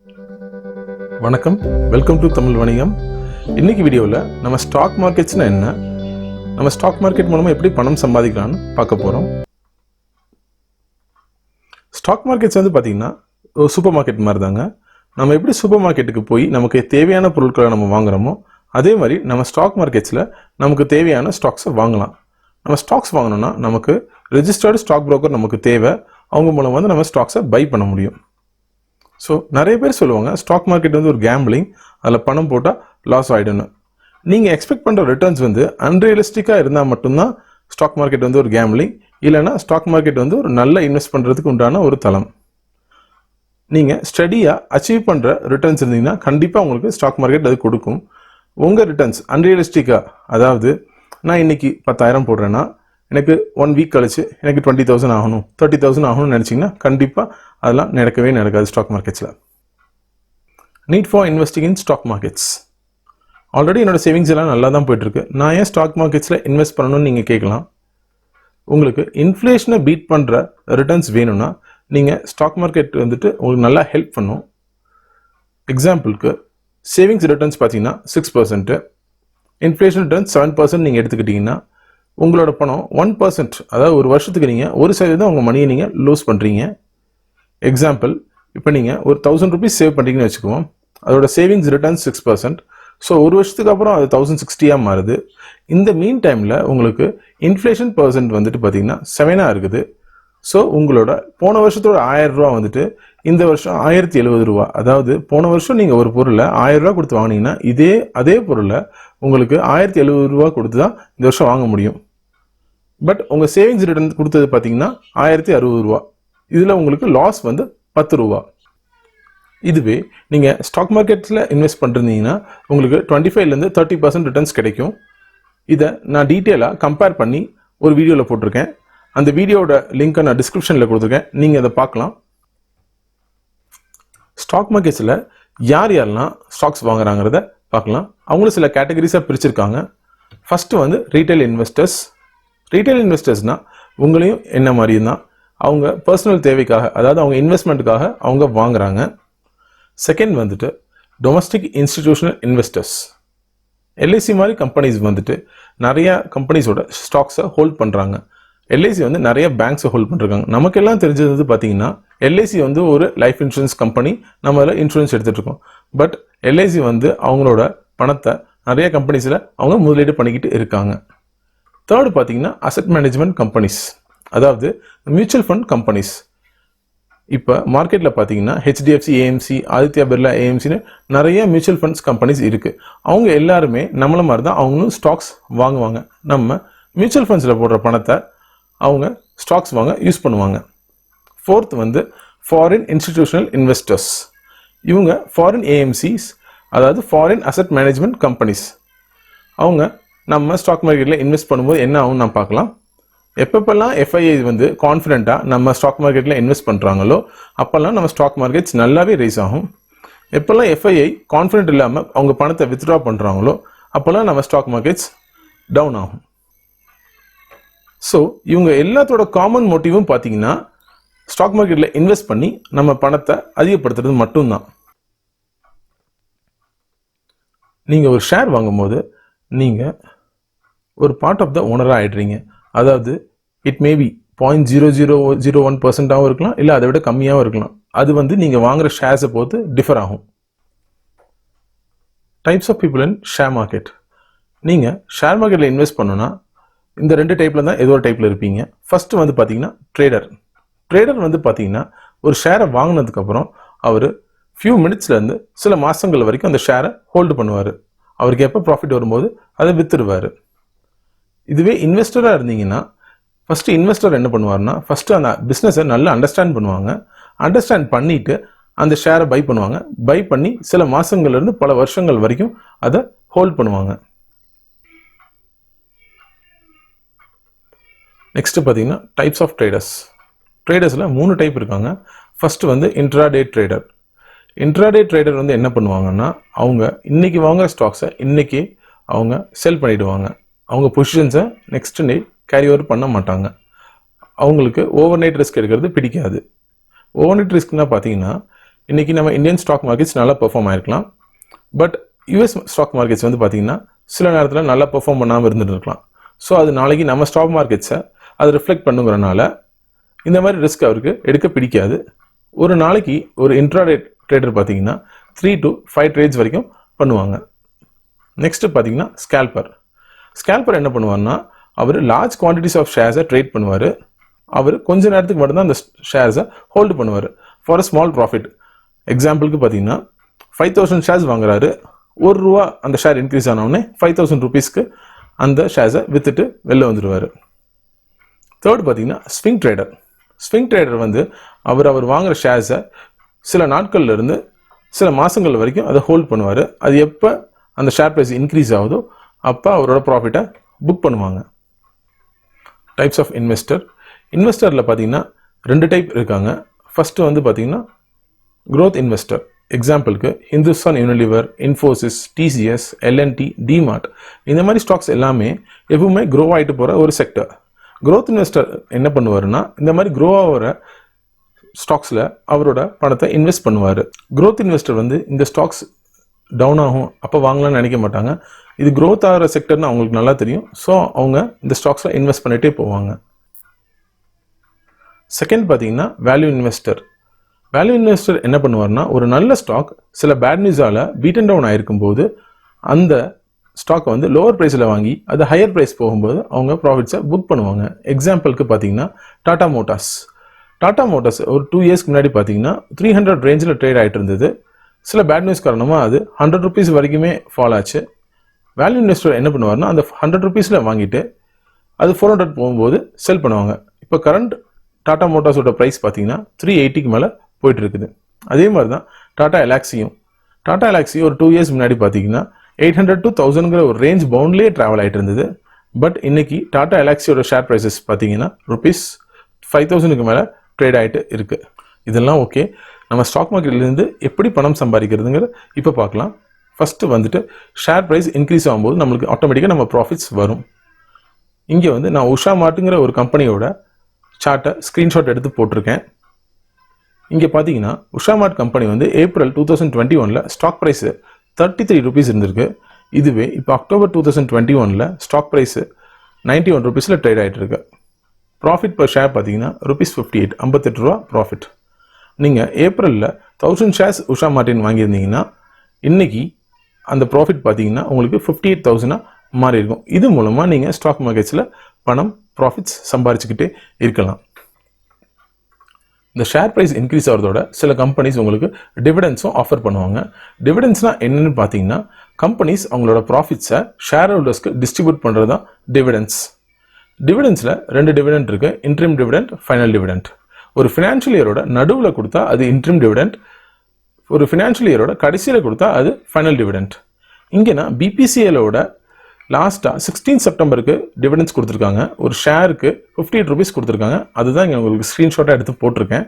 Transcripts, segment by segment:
வணக்கம், welcome to Tamil வணிகம். இன்னைக்கு வீடியோவில் நம்ம ஸ்டாக் மார்க்கெட்ஸ்னா என்ன, நம்ம ஸ்டாக் மார்க்கெட் மூலமாக எப்படி பணம் சம்பாதிக்கலாம்னு பார்க்க போகிறோம். ஸ்டாக் மார்க்கெட்ஸ் வந்து பார்த்திங்கன்னா ஒரு சூப்பர் மார்க்கெட் மாதிரி தாங்க. நம்ம எப்படி சூப்பர் மார்க்கெட்டுக்கு போய் நமக்கு தேவையான பொருட்களை நம்ம வாங்குகிறோமோ அதே மாதிரி நம்ம ஸ்டாக் மார்க்கெட்ஸில் நமக்கு தேவையான ஸ்டாக்ஸை வாங்கலாம். நம்ம ஸ்டாக்ஸ் வாங்கணும்னா நமக்கு ரெஜிஸ்டர்டு ஸ்டாக் புரோக்கர் நமக்கு தேவை. அவங்க மூலம் வந்து நம்ம ஸ்டாக்ஸை பை பண்ண முடியும். ஸோ நிறைய பேர் சொல்லுவாங்க ஸ்டாக் மார்க்கெட் வந்து ஒரு கேம்பிளிங், அதில் பணம் போட்டால் லாஸ் ஆகிடுன்னு. நீங்கள் எக்ஸ்பெக்ட் பண்ணுற ரிட்டர்ன்ஸ் வந்து அன்ரியலிஸ்டிக்காக இருந்தால் மட்டும்தான் ஸ்டாக் மார்க்கெட் வந்து ஒரு கேம்பிளிங், இல்லைனா ஸ்டாக் மார்க்கெட் வந்து ஒரு நல்ல இன்வெஸ்ட் பண்ணுறதுக்கு உண்டான ஒரு தளம். நீங்கள் ஸ்டடியாக அச்சீவ் பண்ணுற ரிட்டர்ன்ஸ் இருந்தீங்கன்னா கண்டிப்பாக உங்களுக்கு ஸ்டாக் மார்க்கெட் அது கொடுக்கும். உங்கள் ரிட்டர்ன்ஸ் அன்ரியலிஸ்டிக்காக, அதாவது நான் இன்றைக்கி 10,000 போடுறேன்னா எனக்கு 1 வீக் கழிச்சு எனக்கு 20,000 ஆகணும், 30,000 ஆகணும்னு நினச்சிங்கன்னா கண்டிப்பாக அதெல்லாம் நடக்கவே நடக்காது ஸ்டாக் மார்க்கெட்ஸில். Need for investing in stock markets. Already என்னோட சேவிங்ஸ் எல்லாம் நல்லா தான் போயிட்டுருக்கு. நான் ஏன் ஸ்டாக் மார்க்கெட்ஸில் இன்வெஸ்ட் பண்ணணும்னு நீங்கள் கேட்கலாம். உங்களுக்கு இன்ஃப்ளேஷனை பீட் பண்ணுற ரிட்டர்ன்ஸ் வேணும்னா நீங்கள் ஸ்டாக் மார்க்கெட் வந்துட்டு உங்களுக்கு நல்லா ஹெல்ப் பண்ணும். எக்ஸாம்பிளுக்கு சேவிங்ஸ் ரிட்டர்ன்ஸ் பார்த்தீங்கன்னா 6%, இன்ஃப்ளேஷன் ரிட்டர்ன்ஸ் 7% நீங்கள் எடுத்துக்கிட்டிங்கன்னா உங்களோட பணம் 1%, அதாவது ஒரு வருஷத்துக்கு நீங்கள் 1% உங்கள் மணியை நீங்கள் லூஸ் பண்ணுறீங்க. எக்ஸாம்பிள், இப்போ நீங்கள் ஒரு 1000 rupees சேவ் பண்ணுறீங்கன்னு வச்சுக்குவோம். அதோட சேவிங்ஸ் ரிட்டர்ன்ஸ் 6%. ஸோ ஒரு வருஷத்துக்கு அப்புறம் அது 1060 மாறுது. இந்த மீன் டைமில் உங்களுக்கு இன்ஃப்ளேஷன் பர்சன்ட் வந்துட்டு பார்த்தீங்கன்னா 7 இருக்குது. ஸோ உங்களோட போன வருஷத்தோட 1000 ரூபா வந்துட்டு இந்த வருஷம் 1070 ரூபா. அதாவது போன வருஷம் நீங்கள் ஒரு பொருளை 1000 ரூபா கொடுத்து வாங்கினீங்கன்னா அதே பொருளை உங்களுக்கு 1070 ரூபா கொடுத்து தான் இந்த வருஷம் வாங்க முடியும். பட் உங்கள் சேவிங்ஸ் ரிட்டர்ன் கொடுத்தது பார்த்தீங்கன்னா 1060 ரூபா. இதில் உங்களுக்கு லாஸ் வந்து 10 ரூபா. இதுவே நீங்கள் ஸ்டாக் மார்க்கெட்டில் இன்வெஸ்ட் பண்ணிருந்தீங்கன்னா உங்களுக்கு 25லேருந்து 30% ரிட்டர்ன்ஸ் கிடைக்கும். இதை நான் டீட்டெயிலாக கம்பேர் பண்ணி ஒரு வீடியோவில் போட்டிருக்கேன். அந்த வீடியோட லிங்க்கை நான் டிஸ்கிரிப்ஷனில் கொடுத்துருக்கேன், நீங்கள் அதை பார்க்கலாம். ஸ்டாக் மார்க்கெட்ஸில் யாரெல்லாம் ஸ்டாக்ஸ் வாங்குறாங்கிறத பார்க்கலாம். அவங்களும் சில கேட்டகரிஸாக பிரிச்சிருக்காங்க. ஃபஸ்ட்டு வந்து ரீட்டைல் இன்வெஸ்டர்ஸ். ரீட்டைல் இன்வெஸ்டர்ஸ்னால் உங்களையும் என்ன மாதிரியும் தான். அவங்க பர்சனல் தேவைக்காக, அதாவது அவங்க இன்வெஸ்ட்மெண்ட்டுக்காக அவங்க வாங்குறாங்க. செகண்ட் வந்துட்டு டொமஸ்டிக் இன்ஸ்டிடியூஷனல் இன்வெஸ்டர்ஸ். எல்ஐசி மாதிரி கம்பெனிஸ் வந்துட்டு நிறையா கம்பெனிஸோட ஸ்டாக்ஸை ஹோல்ட் பண்ணுறாங்க. எல்ஐசி வந்து நிறைய பேங்க்ஸை ஹோல்ட் பண்ணிருக்காங்க. நமக்கெல்லாம் தெரிஞ்சது பார்த்தீங்கன்னா எல்ஐசி வந்து ஒரு லைஃப் இன்சூரன்ஸ் கம்பெனி, நம்ம அதில் இன்சூரன்ஸ் எடுத்துகிட்டு இருக்கோம். பட் எல்ஐசி வந்து அவங்களோட பணத்தை நிறைய கம்பெனிஸில் அவங்க முதலீடு பண்ணிக்கிட்டு இருக்காங்க. தேர்டு பார்த்தீங்கன்னா அசெட் மேனேஜ்மெண்ட் கம்பெனிஸ், அதாவது மியூச்சுவல் ஃபண்ட் கம்பெனிஸ். இப்போ மார்க்கெட்டில் பார்த்தீங்கன்னா ஹெச்டிஎஃப்சி, ஏஎம்சி, ஆதித்யா பிர்லா ஏஎம்சின்னு நிறைய மியூச்சுவல் ஃபண்ட்ஸ் கம்பெனிஸ் இருக்குது. அவங்க எல்லாருமே நம்மள மாதிரி தான் அவங்களும் ஸ்டாக்ஸ் வாங்குவாங்க. நம்ம மியூச்சுவல் ஃபண்ட்ஸில் போடுற பணத்தை அவங்க ஸ்டாக்ஸ் வாங்க யூஸ் பண்ணுவாங்க. ஃபோர்த் வந்து ஃபாரின் இன்ஸ்டிடியூஷனல் இன்வெஸ்டர்ஸ். இவங்க ஃபாரின் ஏஎம்சிஸ், அதாவது ஃபாரின் அசெட் மேனேஜ்மெண்ட் கம்பெனிஸ். அவங்க நம்ம ஸ்டாக் மார்க்கெட்டில் இன்வெஸ்ட் பண்ணும்போது என்ன ஆகும் நான் பார்க்கலாம். எப்பப்பெல்லாம் எஃப்ஐஐ வந்து கான்ஃபிடென்ட்டாக நம்ம ஸ்டாக் மார்க்கெட்டில் இன்வெஸ்ட் பண்ணுறாங்களோ அப்போல்லாம் நம்ம ஸ்டாக் மார்க்கெட்ஸ் நல்லாவே ரைஸ் ஆகும். எப்போல்லாம் எஃப்ஐஐ கான்ஃபிடென்ட் இல்லாமல் அவங்க பணத்தை வித்ட்ரா பண்ணுறாங்களோ அப்போல்லாம் நம்ம ஸ்டாக் மார்க்கெட்ஸ் டவுன் ஆகும். ஸோ இவங்க எல்லாத்தோட காமன் மோட்டிவும் பார்த்தீங்கன்னா ஸ்டாக் மார்க்கெட்டில் இன்வெஸ்ட் பண்ணி நம்ம பணத்தை அதிகப்படுத்துறது மட்டும்தான். நீங்கள் ஒரு ஷேர் வாங்கும்போது நீங்கள் ஒரு பார்ட் ஆஃப் த ஓனராக ஆகிடுறீங்க. அதாவது இட் மேபி 0.0001% இருக்கலாம், இல்லை அதை விட கம்மியாகவும் இருக்கலாம். அது வந்து நீங்கள் வாங்குகிற ஷேர்ஸை பொறுத்து டிஃபர் ஆகும். Types of people in share market. நீங்கள் ஷேர் மார்க்கெட்டில் இன்வெஸ்ட் பண்ணணும்னா இந்த 2 டைப்பில் தான் ஏதோ ஒரு டைப்பில் இருப்பீங்க. ஃபஸ்ட்டு வந்து பார்த்தீங்கன்னா ட்ரேடர். ட்ரேடர் வந்து பார்த்தீங்கன்னா ஒரு ஷேரை வாங்கினதுக்கப்புறம் அவர் ஃபியூ மினிட்ஸ்லேருந்து சில மாதங்கள் வரைக்கும் அந்த ஷேரை ஹோல்டு பண்ணுவார். அவருக்கு எப்போ ப்ராஃபிட் வரும்போது அதை விற்றுடுவார். இதுவே இன்வெஸ்டராக இருந்தீங்கன்னா ஃபஸ்ட்டு இன்வெஸ்டர் என்ன பண்ணுவார்னா ஃபஸ்ட்டு அந்த பிஸ்னஸை நல்லா அண்டர்ஸ்டாண்ட் பண்ணுவாங்க. அண்டர்ஸ்டாண்ட் பண்ணிவிட்டு அந்த ஷேரை பை பண்ணுவாங்க. பை பண்ணி சில மாதங்கள்லேருந்து பல வருஷங்கள் வரைக்கும் அதை ஹோல்ட் பண்ணுவாங்க. நெக்ஸ்ட்டு பார்த்தீங்கன்னா டைப்ஸ் ஆஃப் ட்ரேடர்ஸ். ட்ரேடர்ஸில் 3 டைப் இருக்காங்க. ஃபஸ்ட்டு வந்து இன்ட்ராடே ட்ரேடர். இன்ட்ராடே ட்ரேடர் வந்து என்ன பண்ணுவாங்கன்னா அவங்க இன்றைக்கி வாங்குகிற ஸ்டாக்ஸை இன்றைக்கி அவங்க செல் பண்ணிவிடுவாங்க. அவங்க பொசிஷன்ஸை நெக்ஸ்ட் டே கேரி ஓவர் பண்ண மாட்டாங்க. அவங்களுக்கு ஓவர் நைட் ரிஸ்க் எடுக்கிறது பிடிக்காது. ஓவர் நைட் ரிஸ்க்னால் பார்த்தீங்கன்னா இன்றைக்கி நம்ம இந்தியன் ஸ்டாக் மார்க்கெட்ஸ் நல்லா பெர்ஃபார்ம் ஆகிருக்கலாம். பட் யூஎஸ் ஸ்டாக் மார்க்கெட்ஸ் வந்து பார்த்திங்கன்னா சில நேரத்தில் நல்லா பெர்ஃபார்ம் பண்ணாமல் இருந்துட்டு இருக்கலாம். ஸோ அது நாளைக்கு நம்ம ஸ்டாக் மார்க்கெட்ஸை அது ரிஃப்ளெக்ட் பண்ணுங்கிறனால இந்த மாதிரி ரிஸ்க் அவருக்கு எடுக்க பிடிக்காது. ஒரு நாளைக்கு ஒரு இன்ட்ராடே ட்ரேடர் பார்த்தீங்கன்னா 3 to 5 ட்ரேட்ஸ் வரைக்கும் பண்ணுவாங்க. நெக்ஸ்ட்டு பார்த்தீங்கன்னா ஸ்கேல்பர் என்ன பண்ணுவார்னா, அவர் லார்ஜ் குவான்டிட்டிஸ் ஆஃப் ஷேர்ஸை ட்ரேட் பண்ணுவார். அவர் கொஞ்ச நேரத்துக்கு மட்டும்தான் அந்த ஷேர்ஸை ஹோல்டு பண்ணுவார் ஃபார் அ ஸ்மால் ப்ராஃபிட். எக்ஸாம்பிளுக்கு பார்த்தீங்கன்னா 5000 ஷேர்ஸ் வாங்குறாரு, ₹1 அந்த ஷேர் இன்க்ரீஸ் ஆனவுடனே 5000 ருபீஸ்க்கு அந்த ஷேர்ஸை விற்றுட்டு வெளில வந்துடுவார். தேர்ட் பார்த்தீங்கன்னா ஸ்விங் ட்ரேடர் வந்து அவர் வாங்குகிற ஷேர்ஸை சில நாட்கள்ல இருந்து சில மாதங்கள் வரைக்கும் அதை ஹோல்ட் பண்ணுவார். அது எப்போ அந்த ஷேர் ப்ரைஸ் இன்க்ரீஸ் ஆகுதோ அப்போ அவரோட ப்ராஃபிட்டை புக் பண்ணுவாங்க. டைப்ஸ் ஆஃப் இன்வெஸ்டரில் பார்த்தீங்கன்னா 2 டைப் இருக்காங்க. ஃபஸ்ட்டு வந்து பார்த்தீங்கன்னா growth இன்வெஸ்டர். எக்ஸாம்பிளுக்கு ஹிந்துஸ்தான் யூனிலிவர், இன்ஃபோசிஸ், டிசிஎஸ், எல்என்டி, டிமார்ட் இந்த மாதிரி ஸ்டாக்ஸ் எல்லாமே எப்பவுமே க்ரோ ஆகிட்டு போகிற ஒரு செக்டர். growth இன்வெஸ்டர் என்ன பண்ணுவாருன்னா, இந்த மாதிரி க்ரோ ஆகிற ஸ்டாக்ஸில் அவரோட பணத்தை இன்வெஸ்ட் பண்ணுவார். growth இன்வெஸ்டர் வந்து இந்த ஸ்டாக்ஸ் டவுன் ஆகும் அப்போ வாங்கலாம்னு நினைக்க மாட்டாங்க. இது க்ரோத் ஆகிற செக்டர்னு அவங்களுக்கு நல்லா தெரியும். ஸோ அவங்க இந்த ஸ்டாக்ஸில் இன்வெஸ்ட் பண்ணிகிட்டே போவாங்க. செகண்ட் பார்த்தீங்கன்னா வேல்யூ இன்வெஸ்டர் என்ன பண்ணுவார்னா, ஒரு நல்ல ஸ்டாக் சில பேட் நியூஸால் பீட்டன் டவுன் ஆகிருக்கும் போது அந்த ஸ்டாக்கை வந்து லோவர் ப்ரைஸில் வாங்கி அது ஹையர் ப்ரைஸ் போகும்போது அவங்க ப்ராஃபிட்ஸை புக் பண்ணுவாங்க. எக்ஸாம்பிளுக்கு பார்த்தீங்கன்னா டாடா மோட்டார்ஸ் ஒரு 2 இயர்ஸ்க்கு முன்னாடி பார்த்தீங்கன்னா 300 ரேஞ்சில் ட்ரேட் ஆகிட்டு இருந்தது. சில பேட் நியூஸ் காரணமாக அது 100 ருபீஸ் வரைக்குமே ஃபால் ஆச்சு. வேல்யூ இன்வெஸ்டர் என்ன பண்ணுவார்னா, அந்த 100 ருபீஸில் வாங்கிட்டு அது 400 போகும்போது செல் பண்ணுவாங்க. இப்போ கரண்ட் டாடா மோட்டார்ஸோட ப்ரைஸ் பார்த்தீங்கன்னா 380க்கு மேலே போயிட்டு இருக்குது. அதே மாதிரி தான் டாடா எலாக்ஸி ஒரு 2 இயர்ஸ் முன்னாடி பார்த்தீங்கன்னா 800 to 1000ங்கிற ஒரு ரேஞ்ச் பவுண்ட்லேயே ட்ராவல் ஆகிட்டு இருந்தது. பட் இன்னைக்கு டாடா எலாக்ஸியோட ஷேர் ப்ரைஸஸ் பார்த்தீங்கன்னா ₹5000க்கு மேலே ட்ரேட் ஆகிட்டு இருக்கு. இதெல்லாம் ஓகே. நம்ம ஸ்டாக் மார்க்கெட்லேருந்து எப்படி பணம் சம்பாதிக்கிறதுங்கிற இப்போ பார்க்கலாம். ஃபஸ்ட்டு வந்துட்டு ஷேர் ப்ரைஸ் இன்க்ரீஸ் ஆகும்போது நம்மளுக்கு ஆட்டோமேட்டிக்காக நம்ம ப்ராஃபிட்ஸ் வரும். இங்கே வந்து நான் உஷா மார்ட்டுங்கிற ஒரு கம்பெனியோட சார்ட்டை ஸ்க்ரீன்ஷாட் எடுத்து போட்டிருக்கேன். இங்கே பார்த்தீங்கன்னா உஷா மார்ட் கம்பெனி வந்து ஏப்ரல் 2021 ஸ்டாக் ப்ரைஸு 33 ருபீஸ் இருந்திருக்கு. இதுவே இப்போ அக்டோபர் 2021 ஸ்டாக் ப்ரைஸு 91 ருபீஸில் ட்ரேட் ஆகிட்டு இருக்கு. ப்ராஃபிட் பர் ஷேர் பார்த்தீங்கன்னா ₹58 58 ப்ராஃபிட். நீங்கள் ஏப்ரலில் 1000 ஷேர்ஸ் உஷா மார்ட்டின் வாங்கியிருந்தீங்கன்னா இன்னைக்கு அந்த ப்ராஃபிட் பார்த்தீங்கன்னா உங்களுக்கு 58,000 மாறி இருக்கும். இது மூலமாக நீங்கள் ஸ்டாக் மார்க்கெட்ஸில் ப்ராஃபிட்ஸ் சம்பாரிச்சுக்கிட்டே இருக்கலாம். இந்த ஷேர் ப்ரைஸ் இன்க்ரீஸ் ஆகிறதோட சில கம்பெனிஸ் உங்களுக்கு டிவிடெண்ட்ஸும் ஆஃபர் பண்ணுவாங்க. டிவிடெண்ட்ஸ்னால் என்னென்னு பார்த்தீங்கன்னா, கம்பெனிஸ் அவங்களோட ப்ராஃபிட்ஸை ஷேர் ஹோல்டர்ஸ்க்கு டிஸ்ட்ரிபியூட் பண்ணுறது தான் டிவிடெண்ட்ஸ். டிவிடெண்ட்ஸில் 2 டிவிடெண்ட் இருக்குது, இன்ட்ரிம் டிவிடெண்ட், ஃபைனல் டிவிடெண்ட். ஒரு ஃபினான்ஷியல் இயரோட நடுவில் கொடுத்தா அது இன்ட்ரிம் டிவிடெண்ட், ஒரு ஃபினான்ஷியல் இயரோட கடைசியில் கொடுத்தா அது ஃபைனல் டிவிடெண்ட். இங்கேனா பிபிசிஎலோட லாஸ்ட்டாக 16 செப்டம்பருக்கு டிவிடெண்ட்ஸ் கொடுத்துருக்காங்க. ஒரு ஷேருக்கு 58 ருபீஸ் கொடுத்துருக்காங்க. அதுதான் இங்கே உங்களுக்கு ஸ்க்ரீன்ஷாட்டாக எடுத்து போட்டிருக்கேன்.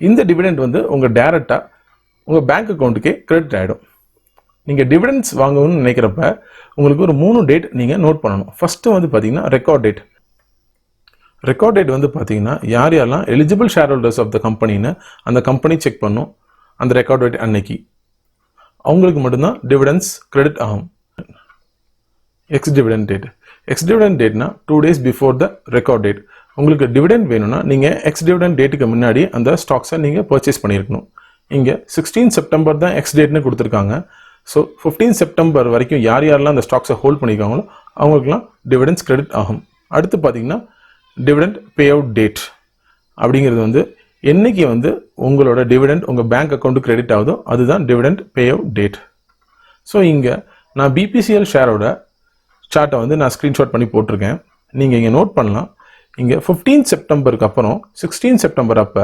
இந்த டிவிடெண்ட் வந்து உங்கள் டேரெக்டாக உங்கள் பேங்க் அக்கௌண்ட்டுக்கே கிரெடிட் ஆகிடும். நீங்கள் டிவிடெண்ட்ஸ் வாங்கணும்னு நினைக்கிறப்ப உங்களுக்கு ஒரு 3 டேட் நீங்கள் நோட் பண்ணணும். ஃபஸ்ட்டு வந்து பார்த்தீங்கன்னா ரெக்கார்ட் டேட் வந்து பார்த்தீங்கன்னா யாரெல்லாம் eligible share holders of the கம்பெனின்னு அந்த கம்பெனி செக் பண்ணும். அந்த ரெக்கார்ட் டேட் அன்னைக்கு அவங்களுக்கு மட்டும்தான் டிவிடெண்ட்ஸ் கிரெடிட் ஆகும். எக்ஸ் டிவிடெண்ட் டேட்னா 2 days before the record date. உங்களுக்கு டிவிடெண்ட் வேணும்னா நீங்கள் எக்ஸ் டிவிடெண்ட் டேட்டுக்கு முன்னாடி அந்த ஸ்டாக்ஸை நீங்கள் பர்ச்சேஸ் பண்ணியிருக்கணும். இங்கே 16 செப்டம்பர் தான் எக்ஸ் டேட்னு கொடுத்துருக்காங்க. ஸோ 15 செப்டம்பர் வரைக்கும் யாரெல்லாம் அந்த ஸ்டாக்ஸை ஹோல்ட் பண்ணியிருக்காங்களோ அவங்களுக்குலாம் டிவிடெண்ட்ஸ் கிரெடிட் ஆகும். அடுத்து பார்த்தீங்கன்னா டிவிடெண்ட் பே அவுட் டேட் அப்படிங்கிறது வந்து என்னைக்கு வந்து உங்களோட டிவிடெண்ட் உங்கள் பேங்க் அக்கௌண்ட்டு கிரெடிட் ஆகுதோ அதுதான் dividend pay out date. So இங்கே நான் பிபிசிஎல் ஷேரோட சார்ட்டை வந்து நான் ஸ்க்ரீன்ஷாட் பண்ணி போட்டிருக்கேன். நீங்கள் இங்கே நோட் பண்ணலாம். இங்கே 15 செப்டம்பருக்கு அப்புறம் 16 செப்டம்பர் அப்போ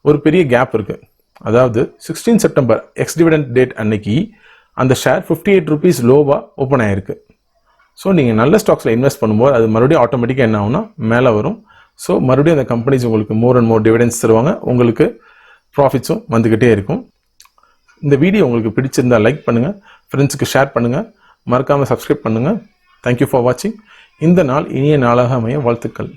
ஒரு பெரிய கேப் இருக்குது. அதாவது 16 செப்டம்பர் எக்ஸ் டிவிடெண்ட் டேட் அன்னைக்கு அந்த ஷேர் 58 ருபீஸ் லோவாக ஓப்பன் ஆகிருக்கு. ஸோ நீங்கள் நல்ல ஸ்டாக்ஸில் இன்வெஸ்ட் பண்ணும்போது அது மறுபடியும் ஆட்டோமேட்டிக்காக என்ன ஆகும்னா மேலே வரும். ஸோ மறுபடியும் அந்த கம்பெனிஸ் உங்களுக்கு மோர் அண்ட் மோர் டிவிடெண்ட்ஸ் தருவாங்க, உங்களுக்கு ப்ராஃபிட்ஸும் வந்துக்கிட்டே இருக்கும். இந்த வீடியோ உங்களுக்கு பிடிச்சிருந்தால் லைக் பண்ணுங்கள், ஃப்ரெண்ட்ஸுக்கு ஷேர் பண்ணுங்கள், மறக்காமல் சப்ஸ்கிரைப் பண்ணுங்கள். தேங்க்யூ ஃபார் வாட்சிங். இந்த நாள் இனிய நாளாக அமைய வாழ்த்துக்கள்.